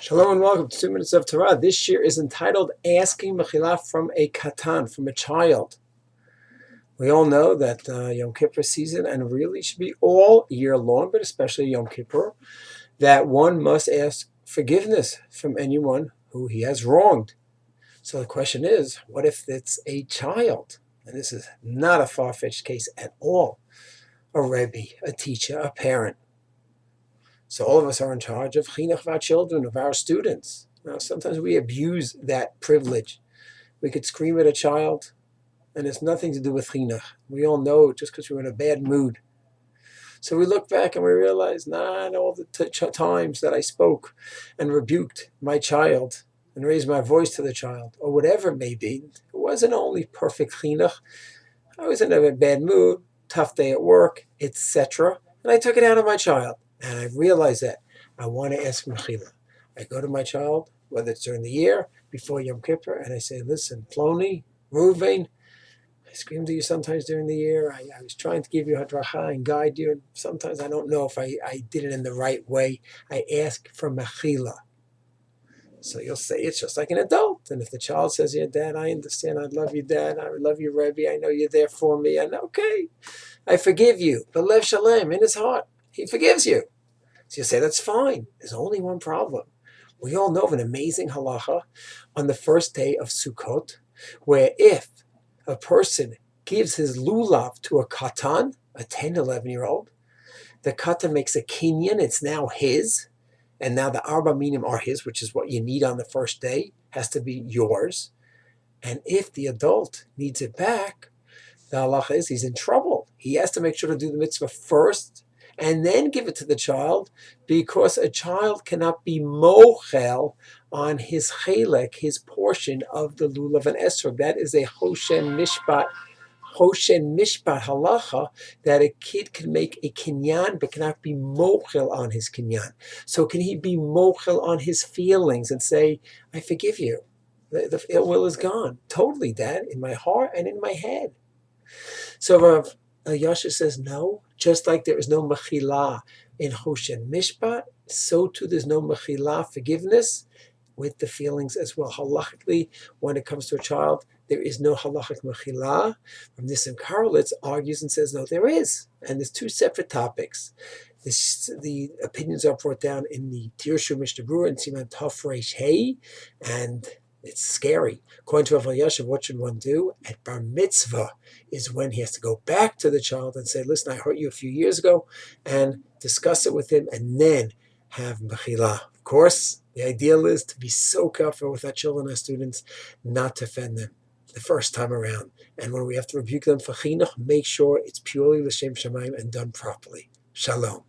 Shalom and welcome to 2 Minutes of Torah. This year is entitled Asking Mechila from a Katan, from a child. We all know that Yom Kippur season, and really should be all year long, but especially Yom Kippur, that one must ask forgiveness from anyone who he has wronged. So the question is, what if it's a child? And this is not a far-fetched case at all. A Rebbe, a teacher, a parent. So all of us are in charge of chinuch of our children, of our students. Now, sometimes we abuse that privilege. We could scream at a child, and it's nothing to do with chinuch. We all know just because we're in a bad mood. So we look back and we realize, not all the times that I spoke and rebuked my child and raised my voice to the child, or whatever it may be, it wasn't only perfect chinuch. I was in a bad mood, tough day at work, etc., and I took it out on my child. And I realize that I want to ask Mechila. I go to my child, whether it's during the year, before Yom Kippur, and I say, listen, Ploni, Ruvain, I scream to you sometimes during the year. I was trying to give you hadracha and guide you, and sometimes I don't know if I did it in the right way. I ask for Mechila. So you'll say it's just like an adult. And if the child says, yeah, Dad, I understand. I love you, Dad. I love you, Rebbe. I know you're there for me. And okay, I forgive you. But Lev Shalem, in his heart, he forgives you. So you say, that's fine. There's only one problem. We all know of an amazing halacha on the first day of Sukkot, where if a person gives his lulav to a katan, a 10, 11-year-old, the katan makes a kinyan, it's now his, and now the arba minim are his, which is what you need on the first day, has to be yours. And if the adult needs it back, the halacha is he's in trouble. He has to make sure to do the mitzvah first, and then give it to the child, because a child cannot be mochel on his chelek, his portion of the lulav and esrog. That is a Hoshen Mishpat halacha, that a kid can make a kinyan but cannot be mochel on his kinyan. So can he be mochel on his feelings and say, I forgive you. The ill will is gone. Totally, Dad, in my heart and in my head. So Rav Yasha says, no, just like there is no mechila in Hoshen Mishpat, so too there's no mechila, forgiveness, with the feelings as well. Halachically, when it comes to a child, there is no halachic mechila. From Nissim Karelitz argues and says, no, there is. And there's two separate topics. The opinions are brought down in the Dirshu Mishnah Berurah and Siman Tov Reish Hey, and it's scary. According to Rav Yashav, what should one do? At bar mitzvah is when he has to go back to the child and say, listen, I hurt you a few years ago, and discuss it with him, and then have mechila. Of course, the ideal is to be so careful with our children, our students, not to offend them the first time around. And when we have to rebuke them for chinuch, make sure it's purely l'shem shamayim and done properly. Shalom.